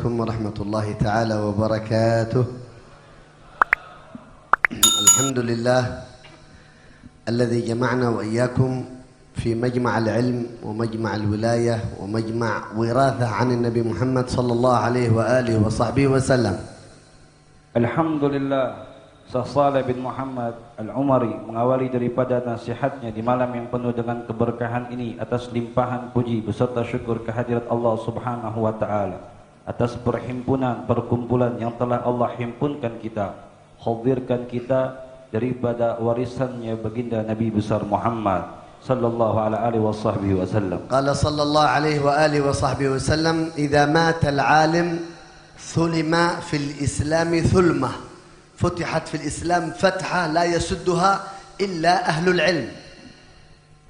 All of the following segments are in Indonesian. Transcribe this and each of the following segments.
عليكم ورحمة الله تعالى وبركاته. الحمد لله الذي جمعنا وإياكم في مجمع العلم ومجمع الولاية ومجمع وراثة عن النبي محمد صلى الله عليه وآله وصحبه وسلم. Alhamdulillah, Syekh Saleh bin Muhammad Al-Umari mengawali daripada nasihatnya di malam yang penuh dengan keberkahan ini atas limpahan puji beserta syukur kehadirat Allah Subhanahu wa taala atas perkumpulan yang telah Allah himpunkan kita, hadirkan kita daripada warisannya baginda Nabi besar Muhammad sallallahu alaihi wasallam. Qala sallallahu alaihi wa alihi wa sahbihi wasallam, idza mata al-alim thulima fil Islam thulmah. فتحت في الإسلام فتحة لا يسدها إلا أهل العلم.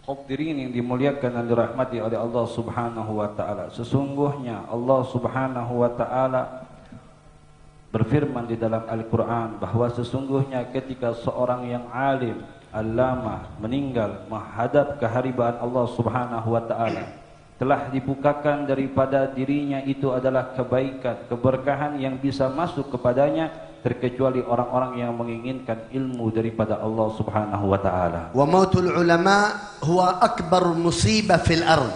Hadirin yang dimuliakan dan dirahmati oleh Allah Subhanahu wa taala. Sesungguhnya Allah Subhanahu wa taala berfirman di dalam Al-Qur'an bahwa sesungguhnya ketika seorang yang alim, allamah meninggal menghadap keharibaan Allah Subhanahu wa taala, telah dibukakan daripada dirinya itu adalah kebaikan, keberkahan yang bisa masuk kepadanya terkecuali orang-orang yang menginginkan ilmu daripada Allah Subhanahu wa taala. Wa mautul ulama huwa akbar musibah fil ard.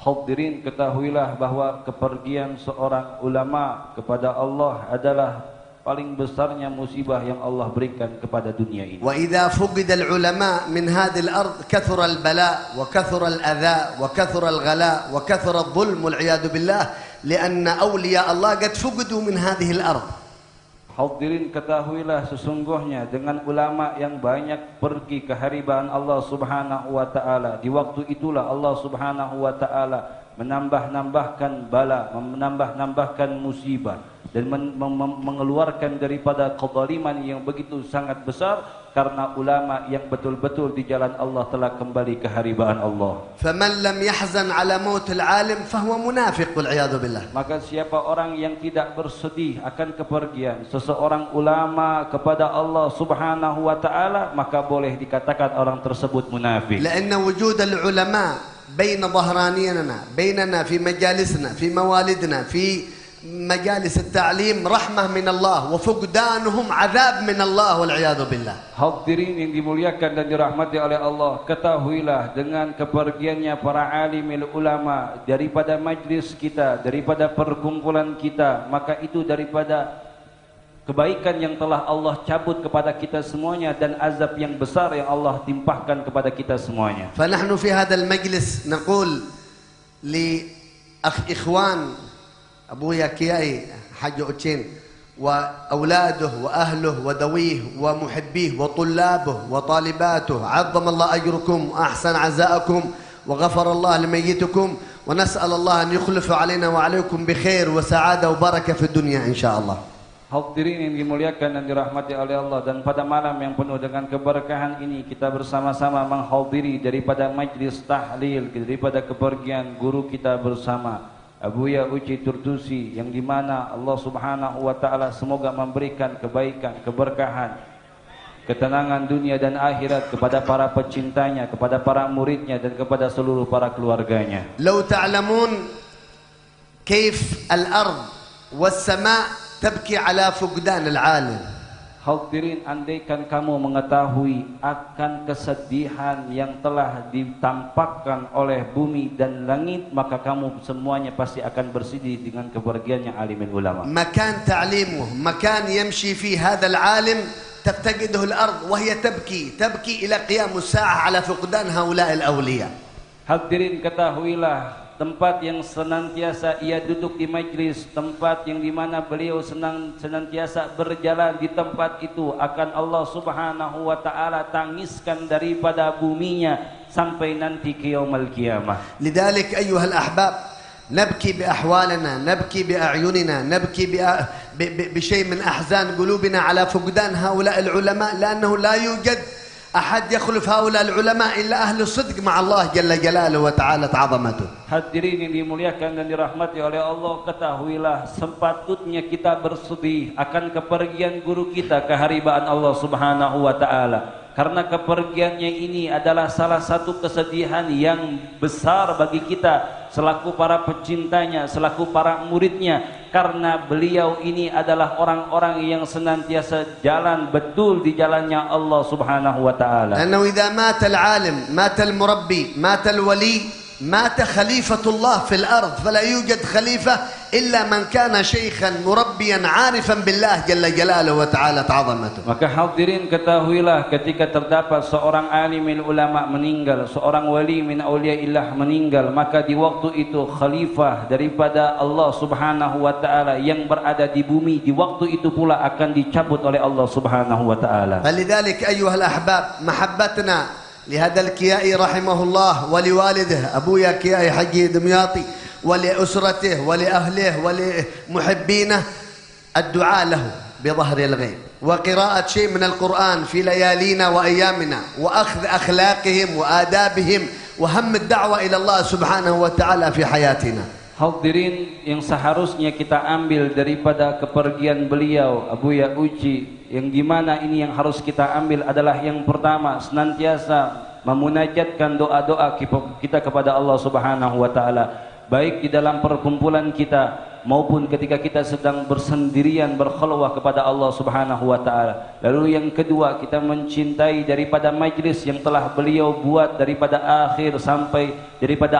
Hadirin, ketahuilah bahwa kepergian seorang ulama kepada Allah adalah paling besarnya musibah yang Allah berikan kepada dunia ini. Wa idza fuqida al ulama min hadhihi al ard kathura al bala wa kathura al adha wa kathura al ghala wa kathura al dhulm wal iyad billah lianna awliya Allah qad fuqidu min hadhihi al ard. Hadirin, ketahuilah sesungguhnya dengan ulama yang banyak pergi ke haribaan Allah Subhanahu wa taala, di waktu itulah Allah Subhanahu wa taala menambahkan bala, menambahkan musibah dan mengeluarkan daripada kezaliman yang begitu sangat besar karena ulama yang betul-betul di jalan Allah telah kembali ke haribaan Allah. Faman lam yahzan ala maut al-alim fahuwa munafiq wal iyad billah. Maka siapa orang yang tidak bersedih akan kepergian seseorang ulama kepada Allah Subhanahu wa taala, maka boleh dikatakan orang tersebut munafik. Karena wujud al-ulama bain dhahranina, bainana fi majalisna, fi mawalidna, fi مجالس التعليم رحمة من الله وفقدانهم عذاب من الله والعياذ بالله. Hadirin yang dimuliakan dan dirahmati oleh Allah, ketahuilah dengan kepergiannya para alimil ulama daripada majlis kita, daripada perkumpulan kita, maka itu daripada kebaikan yang telah Allah cabut kepada kita semuanya dan azab yang besar yang Allah timpahkan kepada kita semuanya. فنحن في هذا المجلس نقول لإخوان أبويا كياي حاج أوتشين وأولاده وأهله وذويه ومحبيه وطلابه وطالباته، عظم الله أجركم وأحسن عزاءكم وغفر الله لميتكم، ونسأل الله أن يخلف علينا وعليكم بخير وسعادة وبركة في الدنيا إن شاء الله. Hadirin yang dimuliakan dan dirahmati oleh Allah, dan pada malam yang penuh dengan keberkahan ini kita bersama-sama menghadiri daripada majlis tahlil daripada kepergian guru kita bersama Abuya Uci Turtusi, yang dimana Allah Subhanahu wa taala semoga memberikan kebaikan, keberkahan, ketenangan dunia dan akhirat kepada para pecintanya, kepada para muridnya dan kepada seluruh para keluarganya. Lau ta'lamun kaif al-ard was-sama' tabki ala fuqdan al-alim. Hadirin, andaikan kamu mengetahui akan kesedihan yang telah ditampakkan oleh bumi dan langit, maka kamu semuanya pasti akan bersedih dengan kepergiannya alimul ulama. Makan ta'limuh, makan yamshi fi hadha al-alim taftaqiduhu al-ard wa hiya tabki ila qiyam as-sa'ah ala fuqdan haula al-awliya. Hadirin, ketahuilah tempat yang senantiasa ia duduk di majlis, tempat yang dimana beliau senantiasa berjalan, di tempat itu akan Allah Subhanahu wa taala tangiskan daripada buminya sampai nanti ke yaumul qiyamah. Lidzalik ayyuhal ahbab, nabki bi ahwalina, nabki bi a'yunina, nabki bi shay' min ahzan qulubina ala fuqdan haula al-ulama, لأنه لا يوجد أحد يخلف هؤلاء العلماء إلا أهل الصدق مع الله جل جلاله وتعالى عظمته. Hadirin yang dimuliakan dan dirahmati oleh Allah, ketahuilah sepatutnya kita bersedih akan kepergian guru kita, keharibaan Allah Subhanahu wa taala. karena kepergiannya ini adalah salah satu kesedihan yang besar bagi kita selaku para pecintanya, selaku para muridnya, karena beliau ini adalah orang-orang yang senantiasa jalan betul di jalannya Allah Subhanahu wa taala. Karena idza mata al-alim, mata al-murabbi, mata al-wali, مات خليفة الله في الأرض فلا يوجد خليفة إلا من كان شيخا مربيا عارفا بالله جل جلاله وتعالى عظمته. Maka hadirin ketahuilah, ketika terdapat seorang alim min ulama meninggal, seorang wali min auliaillah meninggal, maka di waktu itu khalifah daripada Allah Subhanahu wa taala yang berada di bumi di waktu itu pula akan dicabut oleh Allah Subhanahu wa taala. فلذلك أيها الأحباب محبتنا لهذا الكيائي رحمه الله ولوالده أبويا كيائي حجي دمياطي ولأسرته ولأهله ولمحبينه الدعاء له بظهر الغيب وقراءة شيء من القرآن في ليالينا وأيامنا وأخذ أخلاقهم وآدابهم وهم الدعوة إلى الله سبحانه وتعالى في حياتنا. Hadirin yang seharusnya kita ambil daripada kepergian beliau Abuya Uci, yang dimana ini yang harus kita ambil adalah yang pertama, senantiasa memunajatkan doa-doa kita kepada Allah Subhanahu wa taala, baik di dalam perkumpulan kita maupun ketika kita sedang bersendirian berkhalwah kepada Allah Subhanahu wa taala. Lalu yang kedua, kita mencintai daripada majlis yang telah beliau buat daripada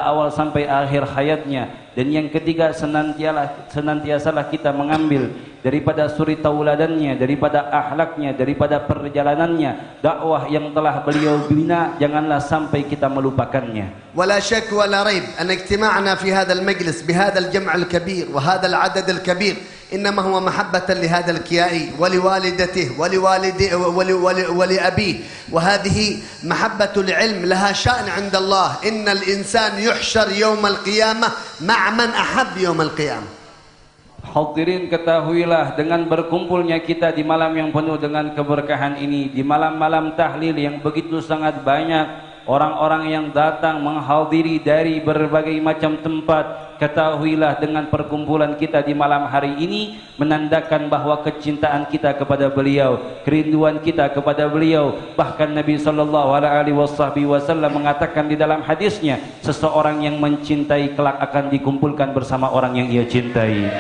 awal sampai akhir hayatnya. Dan yang ketiga, senantiasalah kita mengambil daripada suri tauladannya, daripada akhlaknya, daripada perjalanannya, dakwah yang telah beliau bina, janganlah sampai kita melupakannya. ولا شك ولا ريب أن اجتماعنا في هذا المجلس بهذا الجمع الكبير وهذا العدد الكبير إنما هو محبة لهذا الكيائي ولوالدته ولأبيه، وهذه محبة العلم لها شأن عند الله. إن الإنسان يحشر يوم القيامة مع من أحب يوم القيامة. Hadirin ketahuilah, dengan berkumpulnya kita di malam yang penuh dengan keberkahan ini, di malam-malam tahlil yang begitu sangat banyak orang-orang yang datang menghadiri dari berbagai macam tempat, ketahuilah dengan perkumpulan kita di malam hari ini menandakan bahwa kecintaan kita kepada beliau, kerinduan kita kepada beliau. Bahkan Nabi SAW mengatakan di dalam hadisnya, seseorang yang mencintai kelak akan dikumpulkan bersama orang yang ia cintai.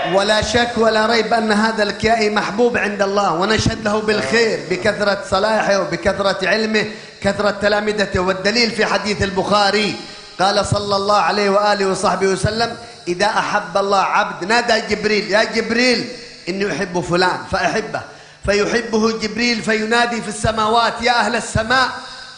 ولا شك ولا ريب أن هذا الكيائي محبوب عند الله ونشهد له بالخير بكثرة صلاحه وبكثرة علمه كثرة تلامذته. والدليل في حديث البخاري قال صلى الله عليه وآله وصحبه وسلم إذا أحب الله عبد نادى جبريل يا جبريل إني أحب فلان فأحبه فيحبه جبريل فينادي في السماوات يا أهل السماء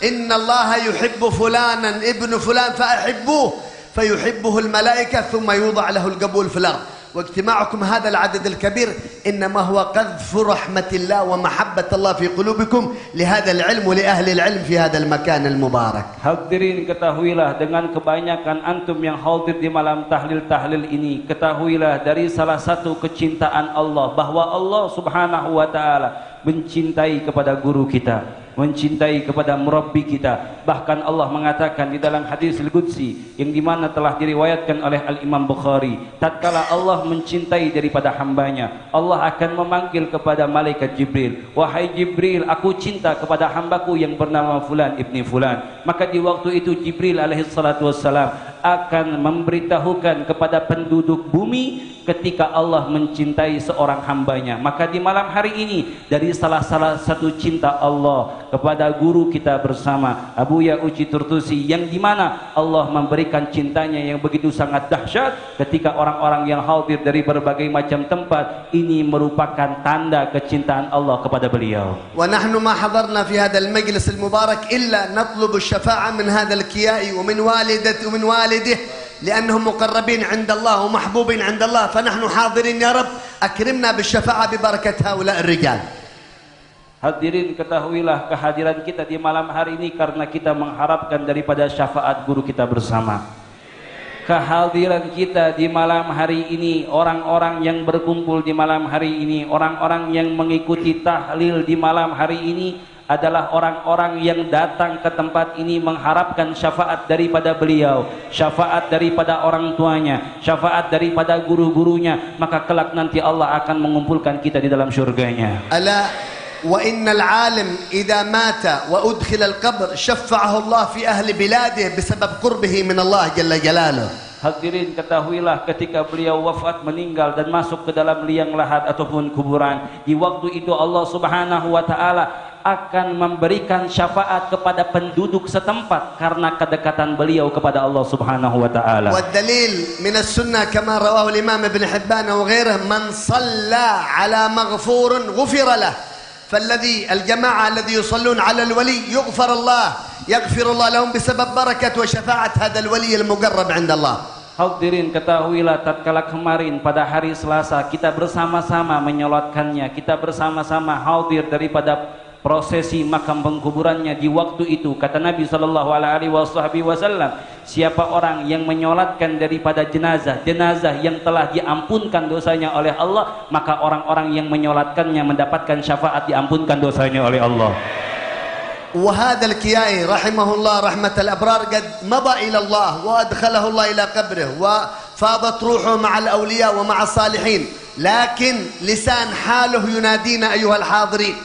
إن الله يحب فلانا ابن فلان فأحبوه فيحبه الملائكة ثم يوضع له القبول في الأرض. واجتماعكم هذا العدد الكبير إنما هو قذف رحمة الله ومحبة الله في قلوبكم لهذا العلم ولأهل العلم في هذا المكان المبارك. Hadirin ketahuilah, dengan kebanyakan antum yang hadir di malam tahlil ini, ketahuilah dari salah satu kecintaan Allah, bahwa Allah Subhanahu wa taala mencintai kepada guru kita, mencintai kepada murabbi kita. Bahkan Allah mengatakan di dalam hadis al-Qudsi yang dimana telah diriwayatkan oleh Al-Imam Bukhari, tatkala Allah mencintai daripada hambanya, Allah akan memanggil kepada malaikat Jibril, wahai Jibril, aku cinta kepada hambaku yang bernama Fulan ibni Fulan. Maka di waktu itu Jibril alaihi salatu wassalam akan memberitahukan kepada penduduk bumi ketika Allah mencintai seorang hambanya. Maka di malam hari ini, dari salah satu cinta Allah kepada guru kita bersama Abuya Uci Turtusi, yang dimana Allah memberikan cintanya yang begitu sangat dahsyat ketika orang-orang yang hadir dari berbagai macam tempat, ini merupakan tanda kecintaan Allah kepada beliau. ونحن ما حضرنا في هذا المجلس المبارك إلا نطلب الشفاعة من هذا الكيائي ومن والده لأنهم مقربين عند الله ومحبوبين عند الله، فنحن حاضرين يا رب أكرمنا بالشفاعة ببركة هؤلاء الرجال. Hadirin ketahuilah, kehadiran kita di malam hari ini karena kita mengharapkan daripada syafaat guru kita bersama. Kehadiran kita di malam hari ini, orang-orang yang berkumpul di malam hari ini, orang-orang yang mengikuti tahlil di malam hari ini adalah orang-orang yang datang ke tempat ini mengharapkan syafaat daripada beliau, syafaat daripada orang tuanya, syafaat daripada guru-gurunya. Maka kelak nanti Allah akan mengumpulkan kita di dalam syurganya. ألا وإن العالم إذا مات وأدخل القبر شفعه الله في أهل بلاده بسبب قربه من الله جل جلاله. Hadirin, ketahuilah ketika beliau wafat, meninggal dan masuk ke dalam liang lahat ataupun kuburan, di waktu itu Allah Subhanahu wa taala akan memberikan syafaat kepada penduduk setempat karena kedekatan beliau kepada Allah Subhanahu wa taala. والدليل من السنة كما رواه الإمام ابن حبان وغيره من صلى على مغفور غفر له. فالذي الجماعة الذي يصلون على الولي يغفر الله لهم بسبب بركة وشفاعة هذا الولي المقرب عند الله. Hadirin, ketahuilah tatkala kemarin pada hari Selasa kita bersama-sama menyolatkannya, kita bersama-sama hadir daripada prosesi makam pengkuburannya. Di waktu itu kata Nabi sallallahu alaihi wasallam, siapa orang yang menyolatkan daripada jenazah yang telah diampunkan dosanya oleh Allah, maka orang-orang yang menyolatkannya mendapatkan syafaat diampunkan dosanya oleh Allah. وهذا الكيائي رحمه الله رحمة الأبرار قد مضى إلى الله وأدخله الله إلى قبره وفاضت روحه مع الأولياء ومع الصالحين، لكن لسان حاله ينادينا أيها الحاضرين،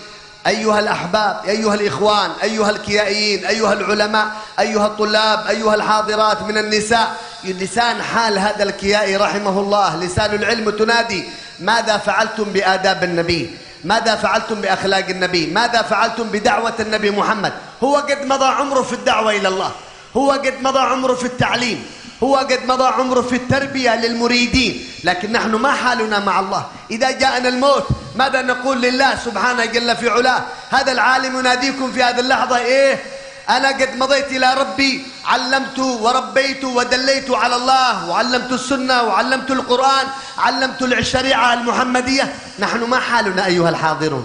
أيها الأحباب، أيها الإخوان، أيها الكيائيين، أيها العلماء، أيها الطلاب، أيها الحاضرات من النساء. لسان حال هذا الكيائي رحمه الله، لسان العلم تنادي ماذا فعلتم بآداب النبي؟ ماذا فعلتم بأخلاق النبي؟ ماذا فعلتم بدعوة النبي محمد؟ هو قد مضى عمره في الدعوة إلى الله، هو قد مضى عمره في التعليم، هو قد مضى عمره في التربية للمريدين، لكن نحن ما حالنا مع الله؟ إذا جاءنا الموت ماذا نقول لله سبحانه جل في علاه؟ هذا العالم يناديكم في هذه اللحظة إيه؟ أنا قد مضيت إلى ربي، علمت وربيت ودليت على الله، وعلمت السنة وعلمت القرآن، علمت الشريعة المحمدية. نحن ما حالنا أيها الحاضرون؟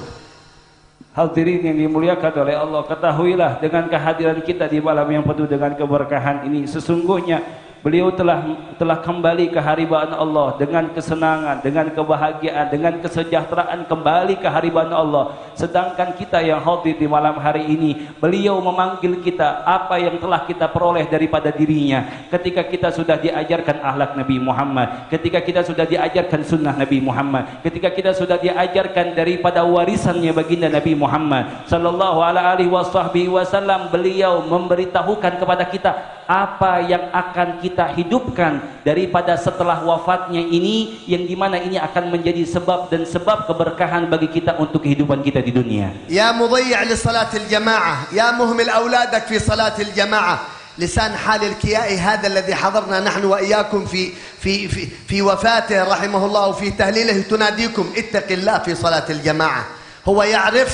Hadirin yang dimuliakan oleh Allah, ketahuilah dengan kehadiran kita di malam yang penuh dengan keberkahan ini, sesungguhnya beliau telah kembali ke haribaan Allah dengan kesenangan, dengan kebahagiaan, dengan kesejahteraan, kembali ke haribaan Allah. Sedangkan kita yang hadir di malam hari ini, beliau memanggil kita apa yang telah kita peroleh daripada dirinya. Ketika kita sudah diajarkan akhlak Nabi Muhammad, ketika kita sudah diajarkan sunnah Nabi Muhammad, ketika kita sudah diajarkan daripada warisannya baginda Nabi Muhammad sallallahu alaihi wasallam, beliau memberitahukan kepada kita apa yang akan kita hidupkan daripada setelah wafatnya ini, yang dimana ini akan menjadi sebab dan sebab keberkahan bagi kita untuk kehidupan kita di dunia. Ya mudayyi' li salatil jamaah, ya muhmil auladak fi salatil jamaah. لسان حال الكيائي هذا الذي حضرنا نحن وإياكم في وفاته رحمه الله وفي تهليله تناديكم اتق الله في صلاة الجماعة. هو يعرف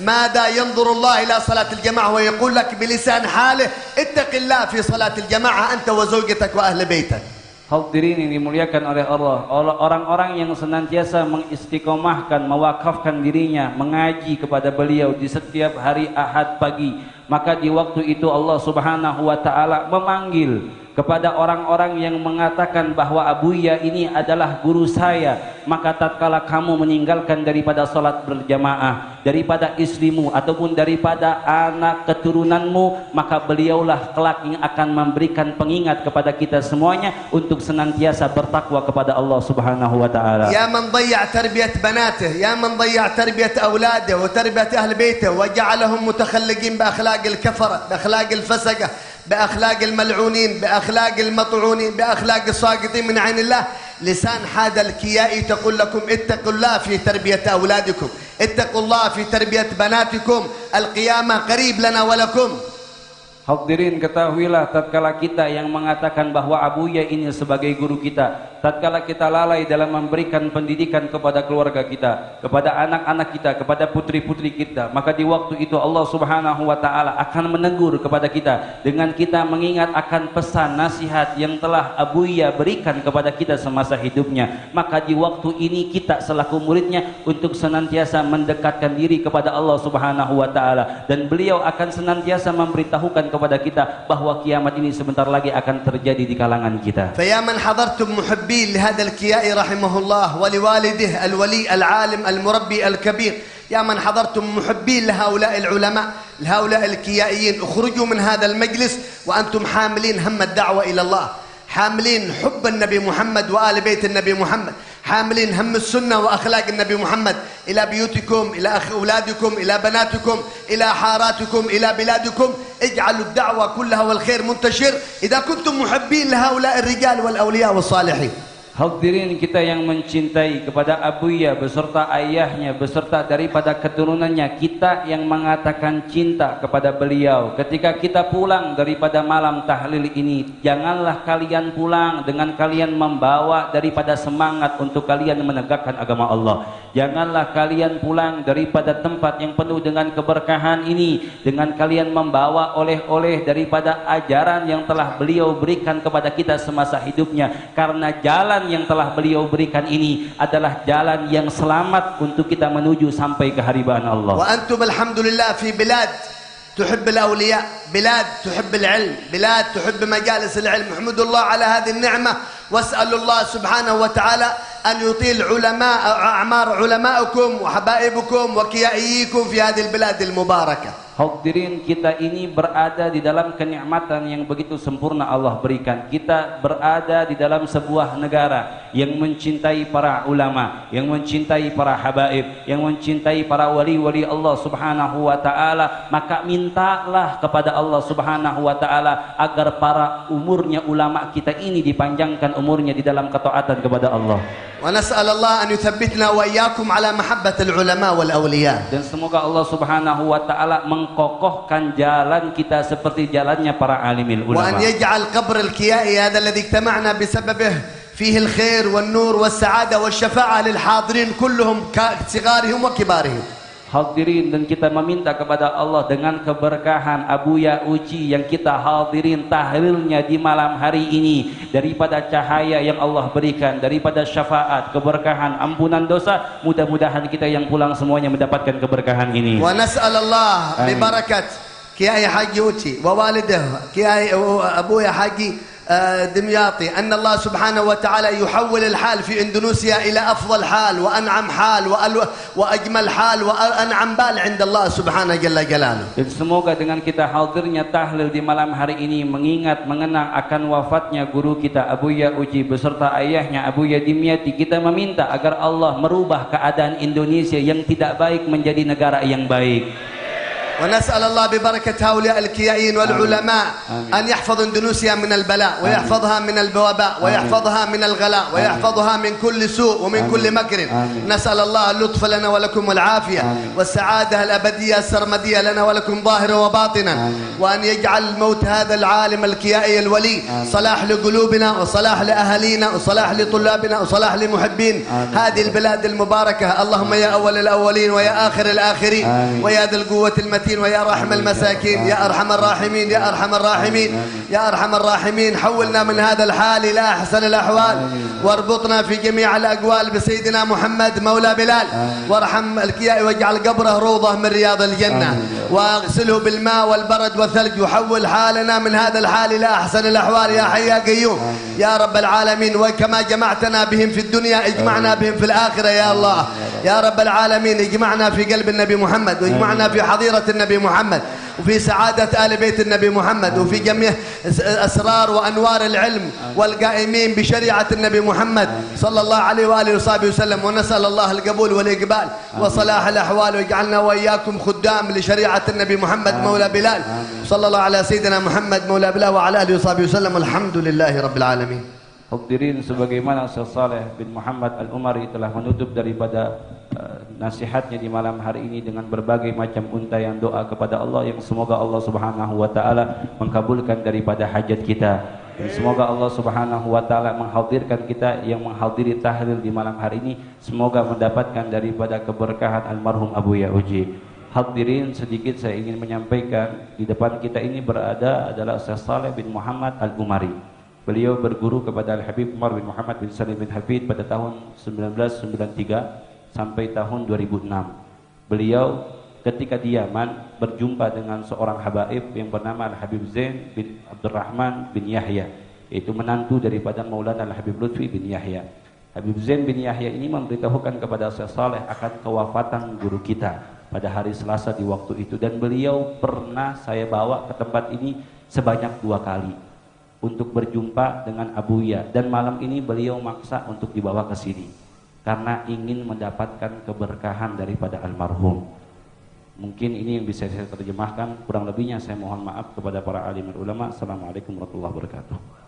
ماذا ينظر الله إلى صلاة الجماعة ويقول لك بلسان حاله اتق الله في صلاة الجماعة أنت وزوجتك وأهل بيتك. Hadirin yang dimuliakan oleh Allah, orang-orang yang senantiasa mengistiqomahkan, mewakafkan dirinya mengaji kepada beliau di setiap hari Ahad pagi, maka di waktu itu Allah Subhanahu wa taala memanggil kepada orang-orang yang mengatakan bahwa Abuya ini adalah guru saya, maka tatkala kamu meninggalkan daripada salat berjamaah, daripada istrimu ataupun daripada anak keturunanmu, maka beliaulah kelak yang akan memberikan pengingat kepada kita semuanya untuk senantiasa bertakwa kepada Allah Subhanahu wa taala. Ya man dhayya' tarbiyat banatihi, ya man dhayya' tarbiyat auladihi wa tarbiyat ahli baitihi wa ja'alahum mutakhalliqin bi akhlaqil kafara, bi akhlaqil fasaqah, بأخلاق الملعونين، بأخلاق المطعونين، بأخلاق الساقطين من عين الله. لسان هذا الكيائي تقول لكم اتقوا الله في تربية أولادكم، اتقوا الله في تربية بناتكم، القيامة قريب لنا ولكم. Hadirin, ketahuilah tatkala kita yang mengatakan bahwa Abuya ini sebagai guru kita, tatkala kita lalai dalam memberikan pendidikan kepada keluarga kita, kepada anak-anak kita, kepada putri-putri kita, maka di waktu itu Allah Subhanahu wa taala akan menegur kepada kita dengan kita mengingat akan pesan nasihat yang telah Abuya berikan kepada kita semasa hidupnya. Maka di waktu ini kita selaku muridnya untuk senantiasa mendekatkan diri kepada Allah Subhanahu wa taala, dan beliau akan senantiasa memberitahukan kepada kita bahwa kiamat ini sebentar lagi akan terjadi di kalangan kita. فيا من حضرتم محبين لهذا الكيائي رحمه الله ولوالده الولي العالم المربي الكبير، يا من حضرتم محبين لهؤلاء العلماء لهؤلاء الكيائيين، اخرجوا من هذا المجلس وأنتم حاملين هم الدعوة إلى الله، حاملين حب النبي محمد وآل بيت النبي محمد، حاملين هم السنة وأخلاق النبي محمد إلى بيوتكم، إلى أولادكم، إلى بناتكم، إلى حاراتكم، إلى بلادكم. اجعلوا الدعوة كلها والخير منتشر إذا كنتم محبين لهؤلاء الرجال والأولياء والصالحين. Hadirin kita yang mencintai kepada Abuya beserta ayahnya beserta daripada keturunannya, kita yang mengatakan cinta kepada beliau. Ketika kita pulang daripada malam tahlil ini, janganlah kalian pulang dengan kalian membawa daripada semangat untuk kalian menegakkan agama Allah. Janganlah kalian pulang daripada tempat yang penuh dengan keberkahan ini dengan kalian membawa oleh-oleh daripada ajaran yang telah beliau berikan kepada kita semasa hidupnya, karena jalan yang telah beliau berikan ini adalah jalan yang selamat untuk kita menuju sampai keharibaan Allah. Wa antum alhamdulillah fi bilad تحب الأولياء، بلاد تحب العلم، بلاد تحب مجالس العلم. احمدوا الله على هذه النعمة واسألوا الله سبحانه وتعالى أن يطيل أعمار علمائكم وحبائبكم وكيائيكم في هذه البلاد المباركة. Hadirin, kita ini berada di dalam kenikmatan yang begitu sempurna Allah berikan. Kita berada di dalam sebuah negara yang mencintai para ulama, yang mencintai para habaib, yang mencintai para wali-wali Allah subhanahu wa ta'ala. Maka mintalah kepada Allah subhanahu wa ta'ala agar para umurnya ulama kita ini dipanjangkan umurnya di dalam ketaatan kepada Allah. Wa nas'alallah an yuthabbitna wa iyyakum ala mahabbatil ulama wal awliya. Dan semoga Allah subhanahu wa ta'ala mengkokohkan jalan kita seperti jalannya para alimil ulama. Wa an yaj'al qabr al-kiya'i hadha alladhi ijtama'na bisababihi fihi al-khair wan-nur was-sa'ada wash-shafa'ah lil hadirin kulluhum sigharihim wa kibarihim. Hadirin, dan kita meminta kepada Allah dengan keberkahan Abuya Uji yang kita hadirin tahlilnya di malam hari ini, daripada cahaya yang Allah berikan, daripada syafaat, keberkahan, ampunan dosa. Mudah-mudahan kita yang pulang semuanya mendapatkan keberkahan ini. Wa nas'alallah bi barakat Kiai Haji Uji wa walidah Kiai Abuya Haji دمياطي أن الله سبحانه وتعالى يحول الحال في إندونيسيا إلى أفضل حال وأنعم حال وأجمل حال وأنعم بال عند الله سبحانه جل جلاله. Dan semoga dengan kita hadirnya tahlil di malam hari ini mengenang akan wafatnya guru kita Abuya Uji beserta ayahnya Abuya Dimyati, kita meminta agar Allah merubah keadaan Indonesia yang tidak baik menjadi negara yang baik. ونسأل الله ببركة هؤلاء الكيائين والعلماء أن يحفظ إندونيسيا من البلاء ويحفظها من الوباء ويحفظها من الغلاء ويحفظها من كل سوء ومن كل مكر. نسأل الله اللطف لنا ولكم والعافية والسعادة الأبدية السرمدية لنا ولكم ظاهرا وباطنا، وأن يجعل موت هذا العالم الكيائي الولي صلاح لقلوبنا وصلاح لأهالينا وصلاح لطلابنا وصلاح لمحبين هذه البلاد المباركة. اللهم يا أول الأولين ويا آخر الآخرين ويا ذا القوة المتين ويا رحم المساكين يا أرحم الراحمين يا أرحم الراحمين يا أرحم الراحمين. حولنا من هذا الحال إلى أحسن الأحوال واربطنا في جميع الأقوال بسيدنا محمد مولى بلال، وارحم الكيائي واجعل قبره روضة من رياض الجنة واغسله بالماء والبرد والثلج، وحول حالنا من هذا الحال إلى أحسن الأحوال يا حي يا قيوم يا رب العالمين. وكما جمعتنا بهم في الدنيا اجمعنا بهم في الآخرة يا الله يا رب العالمين. اجمعنا في قلب النبي محمد واجمعنا في حظيرة النبي محمد وفي سعادة آل بيت النبي محمد وفي جميع أسرار وأنوار العلم والقائمين بشريعة النبي محمد صلى الله عليه وآله وصحبه وسلم. ونسأل الله القبول والإقبال وصلاح الأحوال واجعلنا وإياكم خدام لشريعة النبي محمد مولى بلال. صلى الله على سيدنا محمد مولى بلال وعلى آله وصحبه وسلم. الحمد لله رب العالمين. Hadirin, sebagaimana Syekh Saleh bin Muhammad Al-Umari telah menutup daripada nasihatnya di malam hari ini dengan berbagai macam untayan doa kepada Allah, yang semoga Allah subhanahu wa ta'ala mengkabulkan daripada hajat kita, dan semoga Allah subhanahu wa ta'ala menghadirkan kita yang menghadiri tahlil di malam hari ini, semoga mendapatkan daripada keberkahan almarhum Abuya Uji. Hadirin, sedikit saya ingin menyampaikan, di depan kita ini berada adalah Syekh Saleh bin Muhammad Al-Umari. Beliau berguru kepada Al-Habib Umar bin Muhammad bin Salim bin Hafid pada tahun 1993 sampai tahun 2006. Beliau ketika di Yaman berjumpa dengan seorang habaib yang bernama Al-Habib Zain bin Abdurrahman bin Yahya, yaitu menantu daripada Maulana Al-Habib Lutfi bin Yahya. Habib Zain bin Yahya ini memberitahukan kepada Syekh Saleh akan kewafatan guru kita pada hari Selasa di waktu itu, dan beliau pernah saya bawa ke tempat ini sebanyak 2 kali. untuk berjumpa dengan Abuya, dan malam ini beliau maksa untuk dibawa ke sini karena ingin mendapatkan keberkahan daripada almarhum. Mungkin ini yang bisa saya terjemahkan, kurang lebihnya saya mohon maaf kepada para alim ulama. Assalamualaikum warahmatullahi wabarakatuh.